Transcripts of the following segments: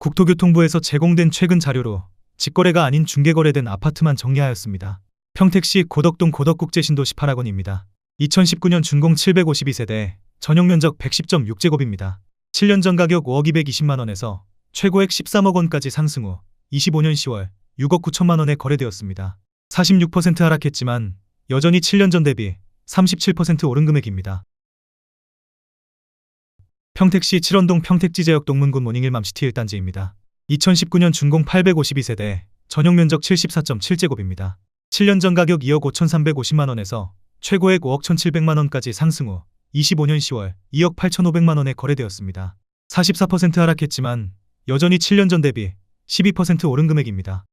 국토교통부에서 제공된 최근 자료로 직거래가 아닌 중개거래된 아파트만 정리하였습니다. 평택시 고덕동 고덕국제신도 18학원입니다. 2019년 준공 752세대, 전용면적 110.6제곱입니다. 7년 전 가격 5억 220만원에서 최고액 13억 원까지 상승 후 25년 10월 6억 9천만 원에 거래되었습니다. 46% 하락했지만 여전히 7년 전 대비 37% 오른 금액입니다. 평택시 칠원동 평택지제역 동문구 모닝 1맘시티 1단지입니다. 2019년 준공 852세대, 전용면적 74.7제곱입니다. 7년 전 가격 2억 5,350만원에서 최고액 5억 1,700만원까지 상승 후 25년 10월 2억 8,500만원에 거래되었습니다. 44% 하락했지만 여전히 7년 전 대비 12% 오른 금액입니다.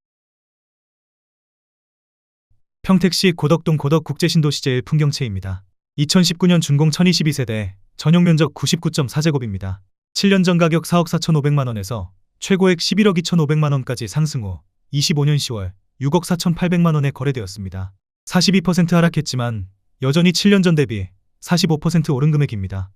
평택시 고덕동 고덕국제신도시 제1 풍경채입니다. 2019년 준공 1022세대, 전용면적 99.4제곱입니다. 7년 전 가격 4억 4,500만원에서 최고액 11억 2,500만원까지 상승 후 25년 10월 6억 4,800만원에 거래되었습니다. 42% 하락했지만 여전히 7년 전 대비 45% 오른 금액입니다.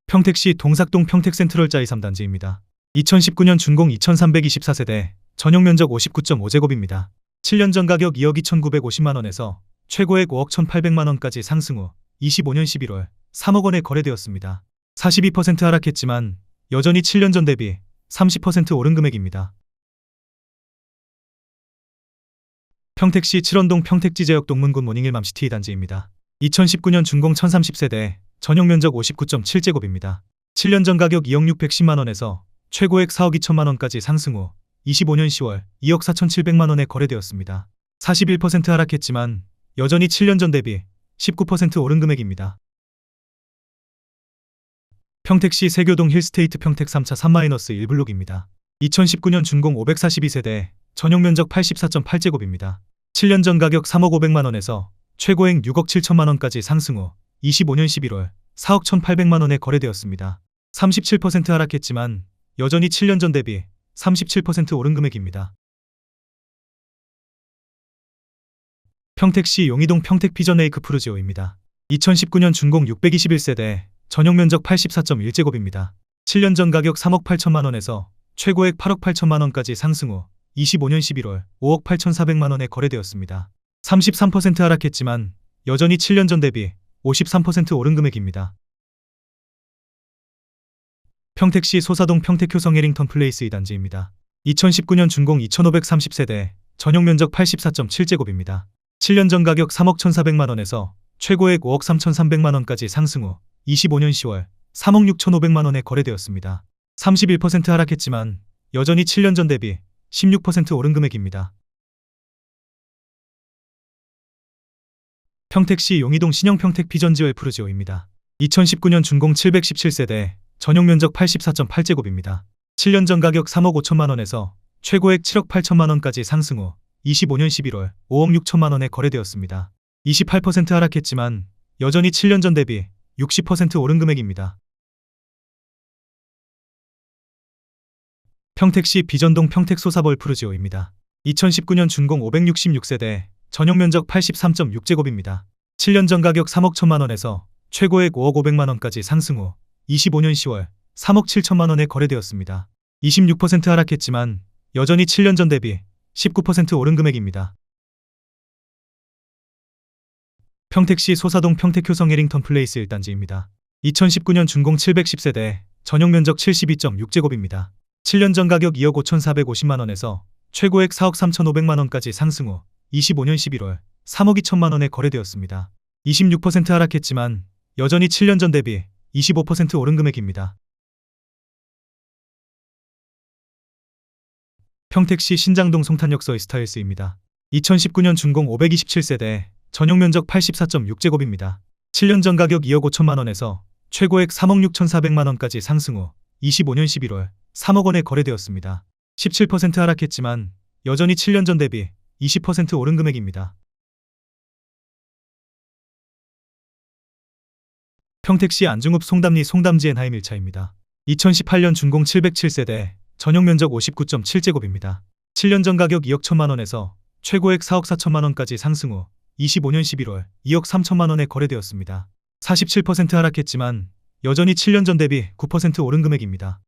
평택시 동삭동 평택센트럴 자2 3단지입니다. 2019년 준공 2324세대, 전용면적 59.5제곱입니다. 7년 전 가격 2억 2,950만원에서 최고액 5억 1,800만원까지 상승 후 25년 11월 3억 원에 거래되었습니다. 42% 하락했지만 여전히 7년 전 대비 30% 오른 금액입니다. 평택시 칠원동 평택지제역 동문구 모닝 1맘시티 2단지입니다. 2019년 준공 1030세대, 전용면적 59.7제곱입니다. 7년 전 가격 2억 610만원에서 최고액 4억 2천만원까지 상승 후 25년 10월 2억 4,700만원에 거래되었습니다. 41% 하락했지만 여전히 7년 전 대비 19% 오른 금액입니다. 평택시 세교동 힐스테이트 평택 3차 3-1블록입니다. 2019년 준공 542세대, 전용면적 84.8제곱입니다. 7년 전 가격 3억 500만원에서 최고액 6억 7천만원까지 상승 후 25년 11월 4억 1,800만원에 거래되었습니다. 37% 하락했지만 여전히 7년 전 대비 37% 오른 금액입니다. 평택시 용이동 평택피전레이크 푸르지오입니다. 2019년 준공 621세대, 전용면적 84.1제곱입니다. 7년 전 가격 3억 8천만원에서 최고액 8억 8천만원까지 상승 후 25년 11월 5억 8,400만원에 거래되었습니다. 33% 하락했지만 여전히 7년 전 대비 53% 오른 금액입니다. 평택시 소사동 평택효성 해링턴 플레이스 2단지입니다. 2019년 준공 2530세대, 전용면적 84.7제곱입니다. 7년 전 가격 3억 1,400만원에서 최고액 5억 3,300만원까지 상승 후 25년 10월 3억 6,500만원에 거래되었습니다. 31% 하락했지만 여전히 7년 전 대비 16% 오른 금액입니다. 평택시 용이동 신형평택 피전지웰 푸르지오입니다. 2019년 준공 717세대, 전용면적 84.8제곱입니다. 7년 전 가격 3억 5천만원에서 최고액 7억 8천만원까지 상승 후 25년 11월 5억 6천만원에 거래되었습니다. 28% 하락했지만 여전히 7년 전 대비 60% 오른 금액입니다. 평택시 비전동 평택소사벌 푸르지오입니다. 2019년 준공 566세대, 전용면적 83.6제곱입니다. 7년 전 가격 3억 1천만원에서 최고액 5억 500만원까지 상승 후 25년 10월 3억 7천만원에 거래되었습니다. 26% 하락했지만 여전히 7년 전 대비 19% 오른 금액입니다. 평택시 소사동 평택효성 해링턴 플레이스 1단지입니다. 2019년 준공 710세대, 전용면적 72.6제곱입니다. 7년 전 가격 2억 5,450만원에서 최고액 4억 3,500만원까지 상승 후 25년 11월 3억 2천만원에 거래되었습니다. 26% 하락했지만 여전히 7년 전 대비 25% 오른 금액입니다. 평택시 신장동 송탄역서 이스타일스입니다. 2019년 준공 527세대, 전용면적 84.6제곱입니다. 7년 전 가격 2억 5천만원에서 최고액 3억 6,400만원까지 상승 후 25년 11월 3억 원에 거래되었습니다. 17% 하락했지만 여전히 7년 전 대비 20% 오른 금액입니다. 평택시 안중읍 송담리 송담지엔하임 1차입니다. 2018년 준공 707세대, 전용면적 59.7제곱입니다. 7년 전 가격 2억 1천만원에서 최고액 4억 4천만원까지 상승 후 25년 11월 2억 3천만원에 거래되었습니다. 47% 하락했지만 여전히 7년 전 대비 9% 오른 금액입니다.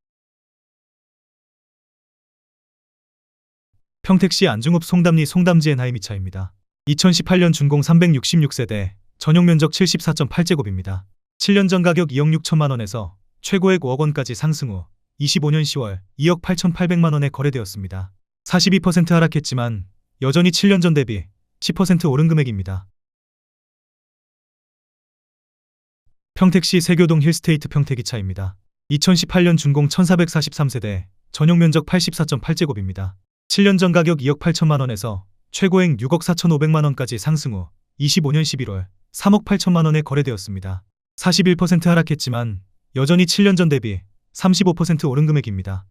평택시 안중읍 송담리 송담지엔 하이미차입니다. 2018년 준공 366세대, 전용 면적 74.8제곱입니다. 7년 전 가격 2억 6천만 원에서 최고액 5억 원까지 상승 후 25년 10월 2억 8,800만 원에 거래되었습니다. 42% 하락했지만 여전히 7년 전 대비 10% 오른 금액입니다. 평택시 세교동 힐스테이트 평택이차입니다. 2018년 준공 1443세대, 전용 면적 84.8제곱입니다. 7년 전 가격 2억 8천만 원에서 최고액 6억 4,500만 원까지 상승 후 25년 11월 3억 8천만 원에 거래되었습니다. 41% 하락했지만 여전히 7년 전 대비 35% 오른 금액입니다.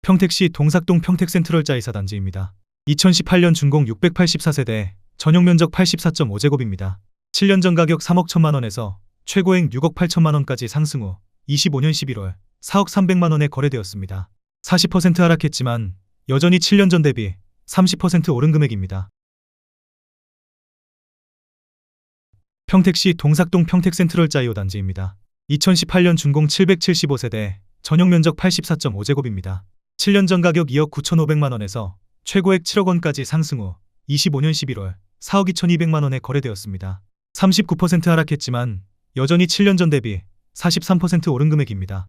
평택시 동삭동 평택센트럴자이사 단지입니다. 2018년 준공 684세대, 전용 면적 84.5제곱입니다. 7년 전 가격 3억 1천만 원에서 최고액 6억 8천만 원까지 상승 후 25년 11월 4억 300만 원에 거래되었습니다. 40% 하락했지만 여전히 7년 전 대비 30% 오른 금액입니다. 평택시 동삭동 평택센트럴자이오 단지입니다. 2018년 준공 775세대, 전용 면적 84.5제곱입니다. 7년 전 가격 2억 9,500만 원에서 최고액 7억 원까지 상승 후 25년 11월 4억 2,200만 원에 거래되었습니다. 39% 하락했지만 여전히 7년 전 대비 43% 오른 금액입니다.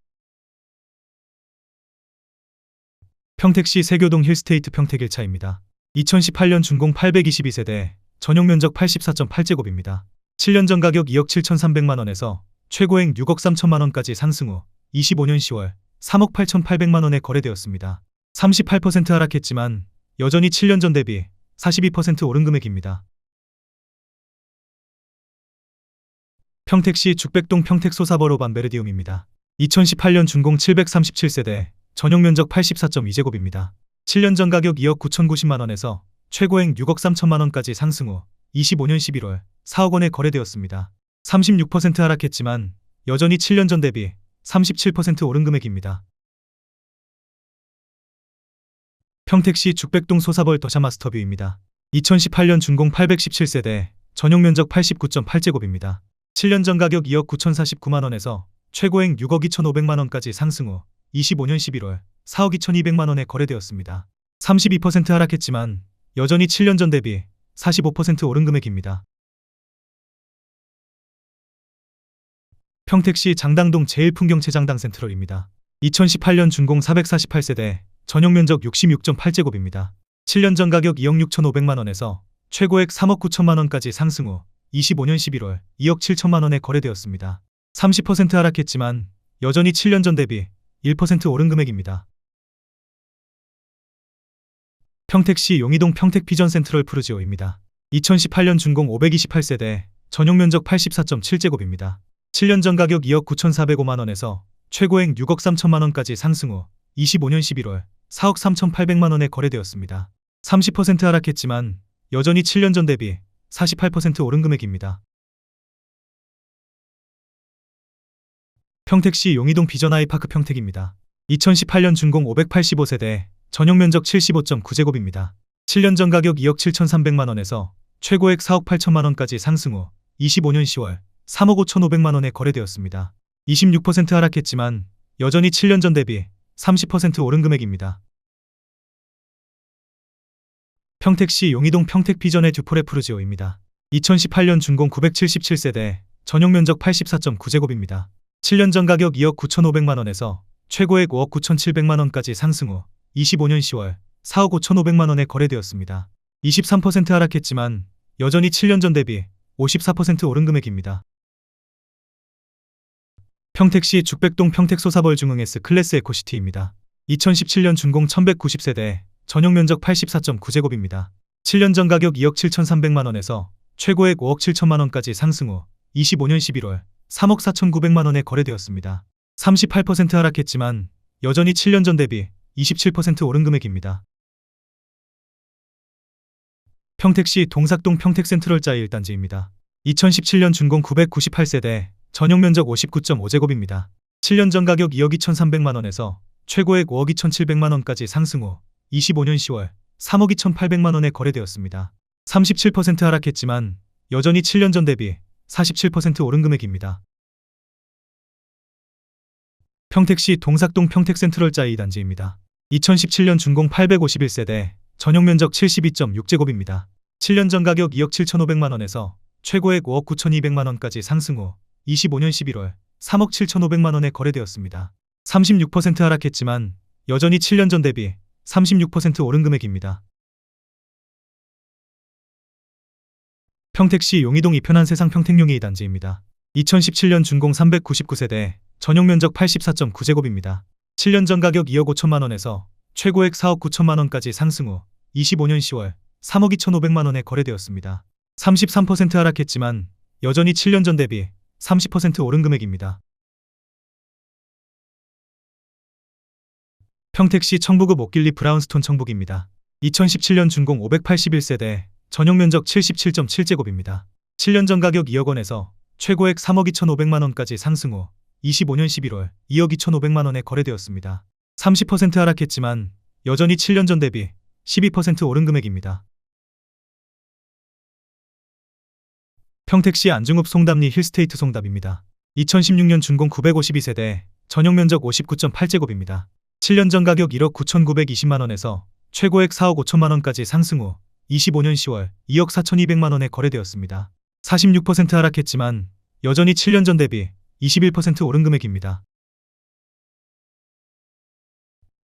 평택시 세교동 힐스테이트 평택 1차입니다. 2018년 준공 822세대, 전용 면적 84.8제곱입니다. 7년 전 가격 2억 7,300만 원에서 최고액 6억 3천만 원까지 상승 후 25년 10월 3억 8,800만 원에 거래되었습니다. 38% 하락했지만 여전히 7년 전 대비 42% 오른 금액입니다. 평택시 죽백동 평택소사버로 반베르디움입니다. 2018년 준공 737세대, 전용 면적 84.2제곱입니다. 7년 전 가격 2억 9,090만 원에서 최고액 6억 3천만 원까지 상승 후 25년 11월 4억 원에 거래되었습니다. 36% 하락했지만 여전히 7년 전 대비 37% 오른 금액입니다. 평택시 죽백동 소사벌 더샤마스터뷰입니다. 2018년 준공 817세대, 전용 면적 89.8제곱입니다. 7년 전 가격 2억 9,049만 원에서 최고액 6억 2,500만 원까지 상승 후 25년 11월 4억 2,200만 원에 거래되었습니다. 32% 하락했지만 여전히 7년 전 대비 45% 오른 금액입니다. 평택시 장당동 제1풍경체장당 센트럴입니다. 2018년 준공 448세대, 전용 면적 66.8제곱입니다. 7년 전 가격 2억 6,500만 원에서 최고액 3억 9천만 원까지 상승 후 25년 11월 2억 7천만 원에 거래되었습니다. 30% 하락했지만 여전히 7년 전 대비 1% 오른 금액입니다. 평택시 용이동 평택비전 센트럴 푸르지오입니다. 2018년 준공 528세대, 전용 면적 84.7제곱입니다. 7년 전 가격 2억 9,405만 원에서 최고액 6억 3천만 원까지 상승 후 25년 11월 4억 3,800만 원에 거래되었습니다. 30% 하락했지만 여전히 7년 전 대비 48% 오른 금액입니다. 평택시 용이동 비전 아이파크 평택입니다. 2018년 준공 585세대, 전용 면적 75.9제곱입니다. 7년 전 가격 2억 7,300만 원에서 최고액 4억 8천만 원까지 상승 후 25년 10월 3억 5,500만 원에 거래되었습니다. 26% 하락했지만 여전히 7년 전 대비 30% 오른 금액입니다. 평택시 용이동 평택비전의 듀포레 푸르지오입니다. 2018년 준공 977세대, 전용 면적 84.9제곱입니다. 7년 전 가격 2억 9,500만 원에서 최고액 5억 9,700만 원까지 상승 후 25년 10월 4억 5,500만 원에 거래되었습니다. 23% 하락했지만 여전히 7년 전 대비 54% 오른 금액입니다. 평택시 죽백동 평택소사벌 중흥S 클래스 에코시티입니다. 2017년 준공 1190세대, 전용 면적 84.9제곱입니다. 7년 전 가격 2억 7,300만 원에서 최고액 5억 7천만 원까지 상승 후 25년 11월 3억 4,900만 원에 거래되었습니다. 38% 하락했지만 여전히 7년 전 대비 27% 오른 금액입니다. 평택시 동삭동 평택센트럴자이 1단지입니다. 2017년 준공 998세대, 전용 면적 59.5제곱입니다. 7년 전 가격 2억 2,300만 원에서 최고액 5억 2,700만 원까지 상승 후 25년 10월 3억 2,800만 원에 거래되었습니다. 37% 하락했지만 여전히 7년 전 대비 47% 오른 금액입니다. 평택시 동삭동 평택센트럴자 A단지입니다. 2017년 준공 851세대, 전용면적 72.6제곱입니다. 7년 전 가격 2억 7,500만원에서 최고액 5억 9,200만원까지 상승 후 25년 11월 3억 7,500만원에 거래되었습니다. 36% 하락했지만 여전히 7년 전 대비 36% 오른 금액입니다. 평택시 용이동 이편한 세상 평택용 A단지입니다. 2017년 준공 399세대, 전용면적 84.9제곱입니다. 7년 전 가격 2억 5천만원에서 최고액 4억 9천만원까지 상승 후 25년 10월 3억 2,500만원에 거래되었습니다. 33% 하락했지만 여전히 7년 전 대비 30% 오른 금액입니다. 평택시 청부구 옥길리 브라운스톤 청북입니다. 2017년 준공 581세대, 전용면적 77.7제곱입니다. 7년 전 가격 2억 원에서 최고액 3억 2,500만원까지 상승 후 25년 11월 2억 2,500만원에 거래되었습니다. 30% 하락했지만 여전히 7년 전 대비 12% 오른 금액입니다. 평택시 안중읍 송담리 힐스테이트 송담입니다. 2016년 준공 952세대, 전용면적 59.8제곱입니다. 7년 전 가격 1억 9,920만원에서 최고액 4억 5천만원까지 상승 후 25년 10월 2억 4,200만원에 거래되었습니다. 46% 하락했지만 여전히 7년 전 대비 21% 오른 금액입니다.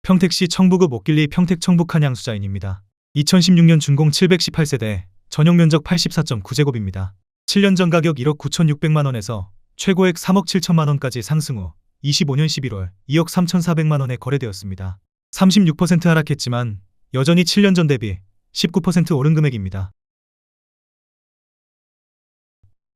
평택시 청부구 옥길리 평택 청북 한양수자인입니다. 2016년 준공 718세대, 전용면적 84.9제곱입니다. 7년 전 가격 1억 9,600만원에서 최고액 3억 7천만원까지 상승 후 25년 11월 2억 3,400만원에 거래되었습니다. 36% 하락했지만 여전히 7년 전 대비 19% 오른 금액입니다.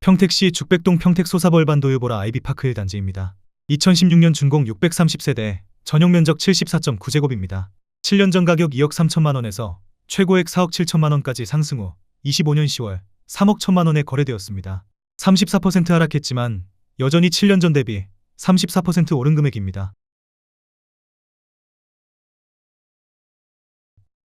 평택시 죽백동 평택소사벌반 도유보라 아이비파크 1단지입니다. 2016년 준공 630세대, 전용면적 74.9제곱입니다. 7년 전 가격 2억 3천만원에서 최고액 4억 7천만원까지 상승 후 25년 10월 3억 1천만원에 거래되었습니다. 34% 하락했지만 여전히 7년 전 대비 34% 오른 금액입니다.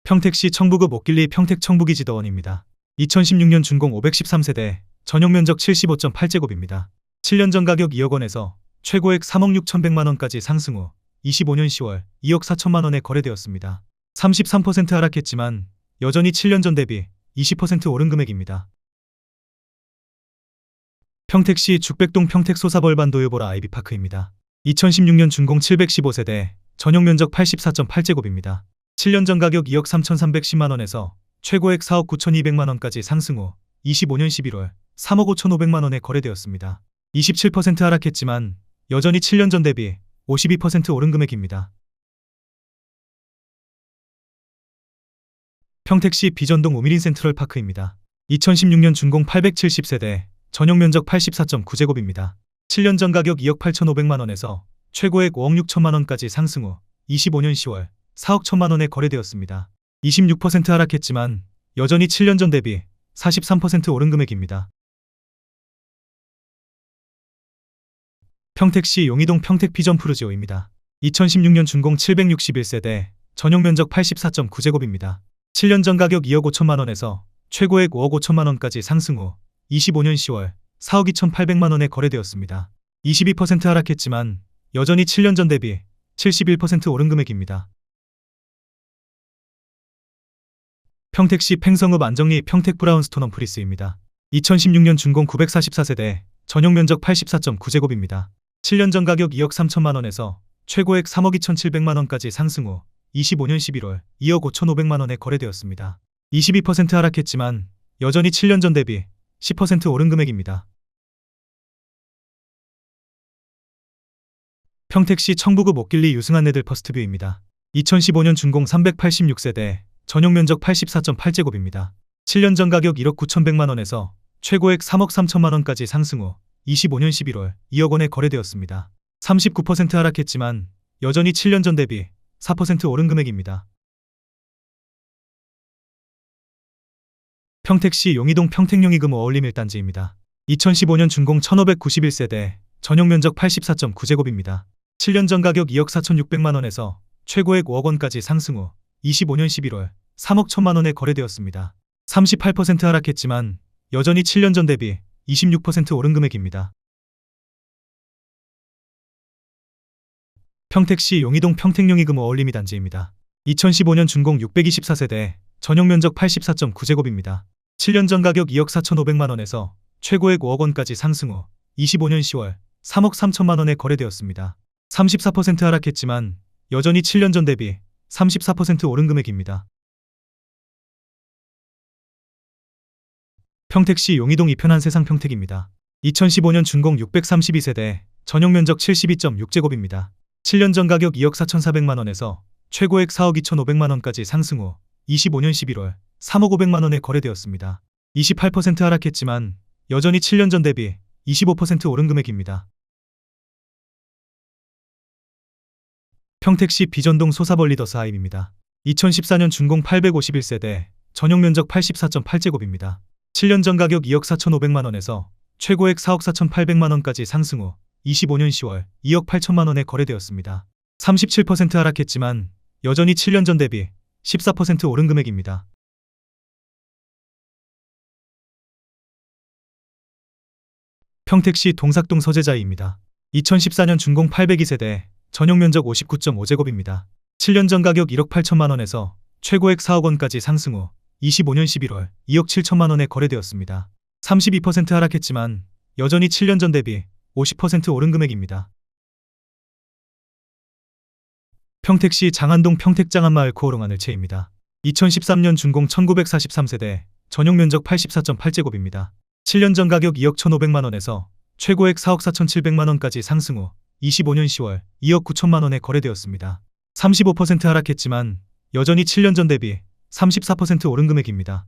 평택시 청부구 옥길리 평택 청부기지더원입니다. 2016년 준공 513세대, 전용면적 75.8제곱입니다. 7년 전 가격 2억 원에서 최고액 3억 6,100만원까지 상승 후 25년 10월 2억 4천만원에 거래되었습니다. 33% 하락했지만 여전히 7년 전 대비 20% 오른 금액입니다. 평택시 죽백동 평택소사벌반 도유보라 아이비파크입니다. 2016년 준공 715세대, 전용면적 84.8제곱입니다. 7년 전 가격 2억 3,310만원에서 최고액 4억 9,200만원까지 상승 후 25년 11월 3억 5,500만원에 거래되었습니다. 27% 하락했지만 여전히 7년 전 대비 52% 오른 금액입니다. 평택시 비전동 우미린 센트럴파크입니다. 2016년 준공 870세대, 전용면적 84.9제곱입니다. 7년 전 가격 2억 8,500만원에서 최고액 5억 6천만원까지 상승 후 25년 10월 4억 1천만원에 거래되었습니다. 26% 하락했지만 여전히 7년 전 대비 43% 오른 금액입니다. 평택시 용이동 평택 피전 푸르지오입니다. 2016년 준공 761세대, 전용면적 84.9제곱입니다. 7년 전 가격 2억 5천만원에서 최고액 5억 5천만원까지 상승 후 25년 10월 4억 2,800만원에 거래되었습니다. 22% 하락했지만 여전히 7년 전 대비 71% 오른 금액입니다. 평택시 팽성읍 안정리 평택 브라운스톤 엄프리스입니다. 2016년 준공 944세대, 전용면적 84.9제곱입니다. 7년 전 가격 2억 3천만원에서 최고액 3억 2,700만원까지 상승 후 25년 11월 2억 5,500만원에 거래되었습니다. 22% 하락했지만 여전히 7년 전 대비 10% 오른 금액입니다. 평택시 청부구 옥길리 유승한 네들 퍼스트뷰입니다. 2015년 준공 386세대, 전용면적 84.8제곱입니다. 7년 전 가격 1억 9,100만원에서 최고액 3억 3천만원까지 상승 후 25년 11월 2억 원에 거래되었습니다. 39% 하락했지만 여전히 7년 전 대비 4% 오른 금액입니다. 평택시 용이동 평택용이금 어울림 1단지입니다. 2015년 준공 1591세대, 전용면적 84.9제곱입니다. 7년 전 가격 2억 4,600만원에서 최고액 5억 원까지 상승 후 25년 11월 3억 1천만원에 거래되었습니다. 38% 하락했지만 여전히 7년 전 대비 26% 오른 금액입니다. 평택시 용이동 평택용이금 어울림이 단지입니다. 2015년 준공 624세대, 전용 면적 84.9제곱입니다. 7년 전 가격 2억 4,500만원에서 최고액 5억원까지 상승 후 25년 10월 3억 3천만원에 거래되었습니다. 34% 하락했지만 여전히 7년 전 대비 34% 오른 금액입니다. 평택시 용이동 이편한 세상 평택입니다. 2015년 준공 632세대, 전용 면적 72.6제곱입니다. 7년 전 가격 2억 4,400만원에서 최고액 4억 2,500만원까지 상승 후 25년 11월 3억 500만원에 거래되었습니다. 28% 하락했지만 여전히 7년 전 대비 25% 오른 금액입니다. 평택시 비전동 소사벌리더스 하임입니다. 2014년 준공 851세대, 전용 면적 84.8제곱입니다. 7년 전 가격 2억 4,500만원에서 최고액 4억 4,800만원까지 상승 후 25년 10월 2억 8천만원에 거래되었습니다. 37% 하락했지만 여전히 7년 전 대비 14% 오른 금액입니다. 평택시 동삭동 서재자이입니다. 2014년 준공 802세대, 전용 면적 59.5제곱입니다. 7년 전 가격 1억 8천만원에서 최고액 4억원까지 상승 후 25년 11월 2억 7천만원에 거래되었습니다. 32% 하락했지만 여전히 7년 전 대비 50% 오른 금액입니다. 평택시 장안동 평택장안마을 코오롱 하늘채입니다. 2013년 준공 1943세대, 전용 면적 84.8제곱입니다. 7년 전 가격 2억 1,500만원에서 최고액 4억 4,700만원까지 상승 후 25년 10월 2억 9천만원에 거래되었습니다. 35% 하락했지만 여전히 7년 전 대비 34% 오른 금액입니다.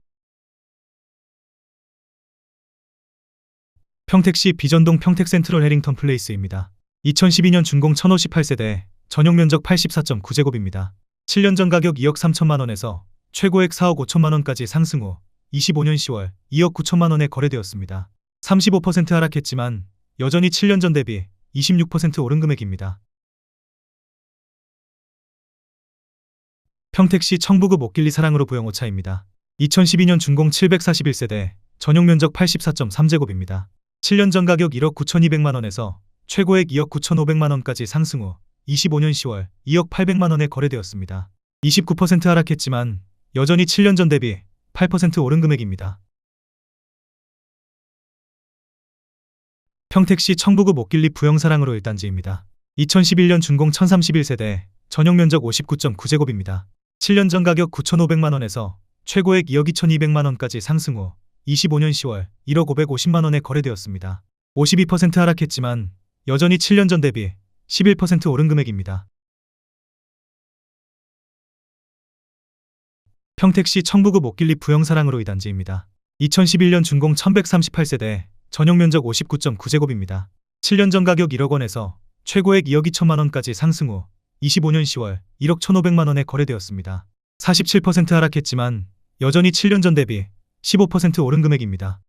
평택시 비전동 평택센트럴 해링턴 플레이스입니다. 2012년 준공 1058세대, 전용 면적 84.9제곱입니다. 7년 전 가격 2억 3천만원에서 최고액 4억 5천만원까지 상승 후 25년 10월 2억 9천만원에 거래되었습니다. 35% 하락했지만 여전히 7년 전 대비 26% 오른 금액입니다. 평택시 청부구 목길리 사랑으로 부영오차입니다. 2012년 준공 741세대, 전용 면적 84.3제곱입니다. 7년 전 가격 1억 9,200만원에서 최고액 2억 9,500만원까지 상승 후 25년 10월 2억 800만원에 거래되었습니다. 29% 하락했지만 여전히 7년 전 대비 8% 오른 금액입니다. 평택시 청부구 목길리 부영사랑으로 1단지입니다. 2011년 준공 1031세대, 전용 면적 59.9제곱입니다. 7년 전 가격 9,500만원에서 최고액 2억 2,200만원까지 상승 후 25년 10월 1억 550만원에 거래되었습니다. 52% 하락했지만 여전히 7년 전 대비 11% 오른 금액입니다. 평택시 청부구 목길리 부영사랑으로 2단지입니다. 2011년 준공 1138세대, 전용 면적 59.9제곱입니다. 7년 전 가격 1억원에서 최고액 2억 2천만원까지 상승 후 25년 10월 1억 1,500만원에 거래되었습니다. 47% 하락했지만 여전히 7년 전 대비 15% 오른 금액입니다.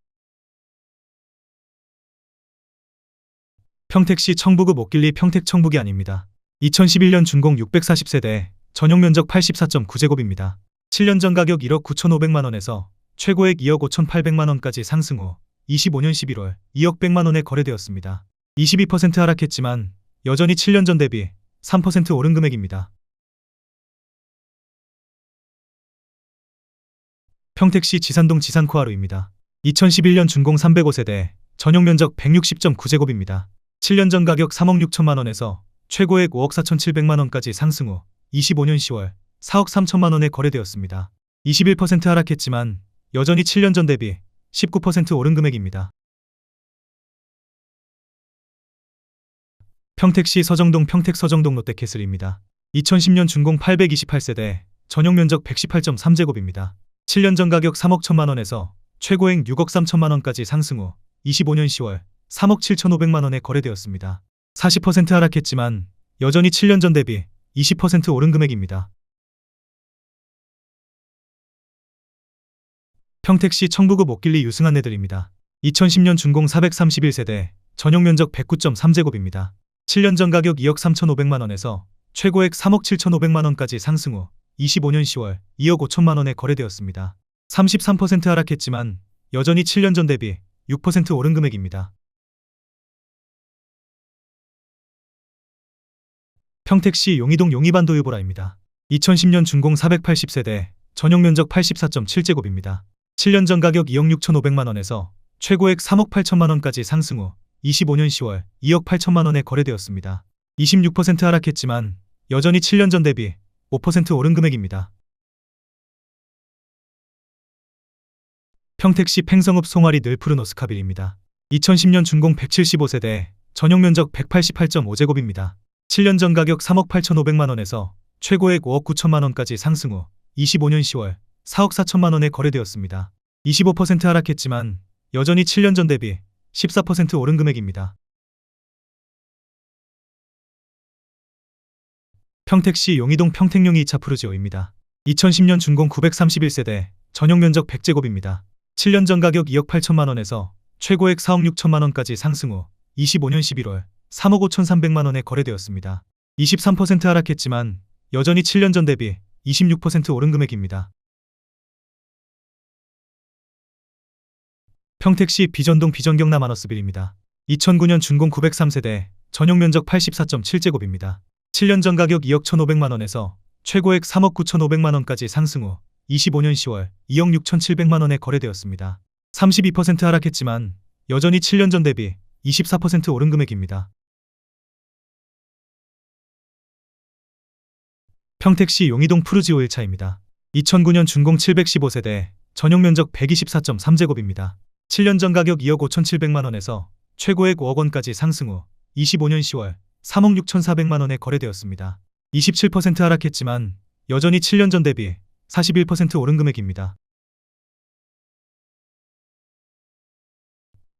평택시 청부구 목길리 평택 청북이 아닙니다. 2011년 준공 640세대, 전용 면적 84.9제곱입니다. 7년 전 가격 1억 9,500만원에서 최고액 2억 5,800만원까지 상승 후 25년 11월 2억 100만원에 거래되었습니다. 22% 하락했지만 여전히 7년 전 대비 3% 오른 금액입니다. 평택시 지산동 지산코하루입니다. 2011년 준공 305세대, 전용 면적 160.9제곱입니다. 7년 전 가격 3억 6천만원에서 최고액 5억 4,700만원까지 상승 후 25년 10월 4억 3천만원에 거래되었습니다. 21% 하락했지만 여전히 7년 전 대비 19% 오른 금액입니다. 평택시 서정동 평택 서정동 롯데캐슬입니다. 2010년 준공 828세대, 전용 면적 118.3제곱입니다. 7년 전 가격 3억 1천만원에서 최고액 6억 3천만원까지 상승 후 25년 10월 3억 7,500만원에 거래되었습니다. 40% 하락했지만 여전히 7년 전 대비 20% 오른 금액입니다. 평택시 청부구 목길리 유승한네들입니다. 2010년 준공 431세대, 전용 면적 109.3제곱입니다. 7년 전 가격 2억 3,500만원에서 최고액 3억 7,500만원까지 상승 후 25년 10월 2억 5천만원에 거래되었습니다. 33% 하락했지만 여전히 7년 전 대비 6% 오른 금액입니다. 평택시 용이동 용이반도유보라입니다. 2010년 준공 480세대, 전용 면적 84.7제곱입니다. 7년 전 가격 2억 6,500만 원에서 최고액 3억 8천만 원까지 상승 후 25년 10월 2억 8천만 원에 거래되었습니다. 26% 하락했지만 여전히 7년 전 대비 5% 오른 금액입니다. 평택시 팽성읍 송아리 늘푸른 오스카빌입니다. 2010년 준공 175세대, 전용 면적 188.5제곱입니다. 7년 전 가격 3억 8,500만 원에서 최고액 5억 9천만 원까지 상승 후 25년 10월 4억 4천만 원에 거래되었습니다. 25% 하락했지만 여전히 7년 전 대비 14% 오른 금액입니다. 평택시 용이동 평택용이 2차 푸르지오입니다. 2010년 준공 931세대, 전용 면적 100제곱입니다. 7년 전 가격 2억 8천만 원에서 최고액 4억 6천만 원까지 상승 후 25년 11월 3억 5천3백만 원에 거래되었습니다. 23% 하락했지만 여전히 7년 전 대비 26% 오른 금액입니다. 평택시 비전동 비전경남 아너스빌입니다. 2009년 준공 903세대, 전용 면적 84.7제곱입니다. 7년 전 가격 2억 1,500만 원에서 최고액 3억 9,500만 원까지 상승 후 25년 10월 2억 6,700만 원에 거래되었습니다. 32% 하락했지만 여전히 7년 전 대비 24% 오른 금액입니다. 평택시 용이동 푸르지오 1차입니다. 2009년 준공 715세대, 전용 면적 124.3제곱입니다. 7년 전 가격 2억 5,700만 원에서 최고액 5억 원까지 상승 후 25년 10월 3억 6,400만 원에 거래되었습니다. 27% 하락했지만 여전히 7년 전 대비 41% 오른 금액입니다.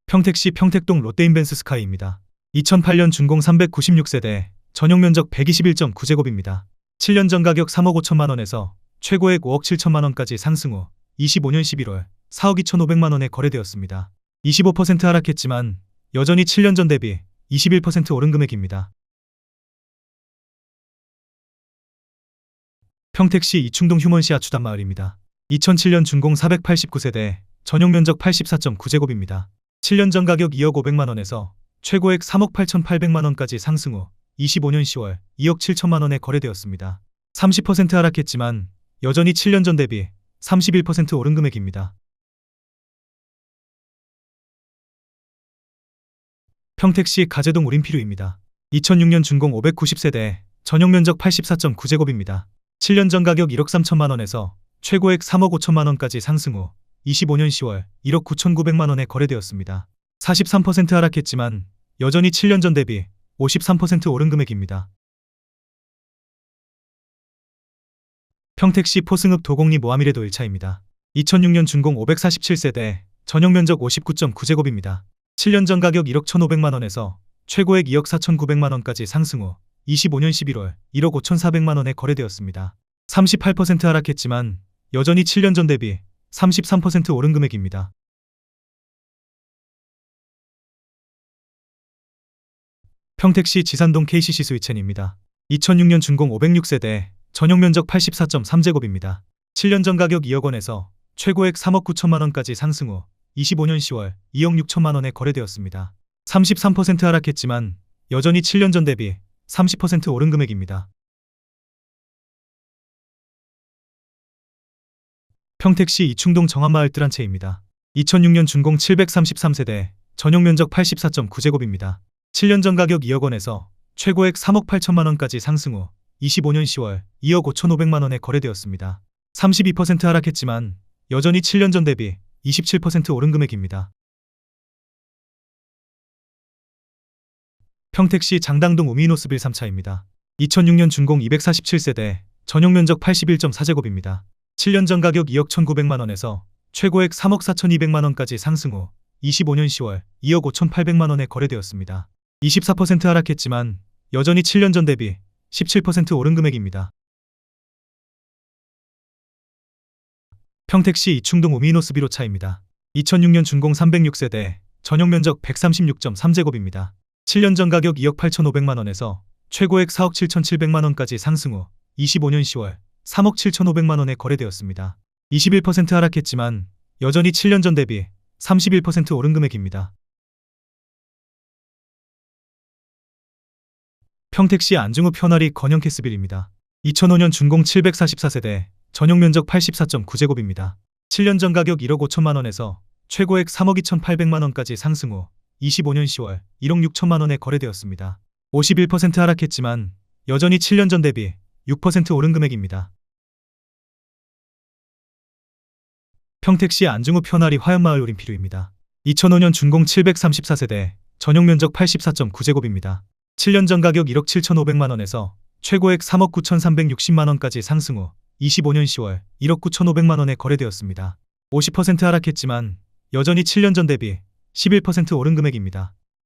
평택시 평택동 롯데인벤스 스카이입니다. 2008년 준공 396세대, 전용 면적 121.9제곱입니다. 7년 전 가격 3억 5천만 원에서 최고액 5억 7천만 원까지 상승 후 25년 11월 4억 2,500만 원에 거래되었습니다. 25% 하락했지만 여전히 7년 전 대비 21% 오른 금액입니다. 평택시 이충동 휴먼시아 추단마을입니다. 2007년 준공 489세대, 전용 면적 84.9제곱입니다. 7년 전 가격 2억 500만 원에서 최고액 3억 8,800만 원까지 상승 후 25년 10월 2억 7천만 원에 거래되었습니다. 30% 하락했지만 여전히 7년 전 대비 31% 오른 금액입니다. 평택시 가재동 우림피루입니다. 2006년 준공 590세대, 전용 면적 84.9제곱입니다. 7년 전 가격 1억 3천만 원에서 최고액 3억 5천만 원까지 상승 후 25년 10월 1억 9,900만 원에 거래되었습니다. 43% 하락했지만 여전히 7년 전 대비 53% 오른 금액입니다. 평택시 포승읍 도곡리 모하미레도 1차입니다. 2006년 준공 547세대, 전용 면적 59.9제곱입니다. 7년 전 가격 1억 1,500만 원에서 최고액 2억 4,900만 원까지 상승 후 25년 11월 1억 5,400만 원에 거래되었습니다. 38% 하락했지만 여전히 7년 전 대비 33% 오른 금액입니다. 평택시 지산동 KCC 스위첸입니다. 2006년 준공 506세대, 전용 면적 84.3제곱입니다. 7년 전 가격 2억 원에서 최고액 3억 9천만 원까지 상승 후 25년 10월 2억 6천만 원에 거래되었습니다. 33% 하락했지만 여전히 7년 전 대비 30% 오른 금액입니다. 평택시 이충동 정한마을 뜰 한 채입니다. 2006년 준공 733세대, 전용 면적 84.9제곱입니다. 7년 전 가격 2억 원에서 최고액 3억 8천만 원까지 상승 후 25년 10월 2억 5,500만 원에 거래되었습니다. 32% 하락했지만 여전히 7년 전 대비 27% 오른 금액입니다. 평택시 장당동 우미노스빌 3차입니다. 2006년 준공 247세대, 전용 면적 81.4제곱입니다. 7년 전 가격 2억 1,900만 원에서 최고액 3억 4,200만 원까지 상승 후 25년 10월 2억 5,800만 원에 거래되었습니다. 24% 하락했지만 여전히 7년 전 대비 17% 오른 금액입니다. 평택시 이충동 우미노스빌 5차입니다. 2006년 준공 306세대, 전용 면적 136.3제곱입니다. 7년 전 가격 2억 8,500만 원에서 최고액 4억 7,700만 원까지 상승 후 25년 10월 3억 7,500만 원에 거래되었습니다. 21% 하락했지만 여전히 7년 전 대비 31% 오른 금액입니다. 평택시 안중읍 현아리 건영 캐스빌입니다. 2005년 준공 744세대, 전용 면적 84.9제곱입니다. 7년 전 가격 1억 5천만 원에서 최고액 3억 2,800만 원까지 상승 후 25년 10월 1억 6천만 원에 거래되었습니다. 51% 하락했지만 여전히 7년 전 대비 6% 오른 금액입니다. 평택시 안중읍 현아리 화연마을 올림피류입니다. 2005년 준공 734세대, 전용 면적 84.9제곱입니다. 7년 전 가격 1억 7,500만 원에서 최고액 3억 9,360만 원까지 상승 후 25년 10월 1억 9,500만 원에 거래되었습니다. 50% 하락했지만 여전히 7년 전 대비 11% 오른 금액입니다.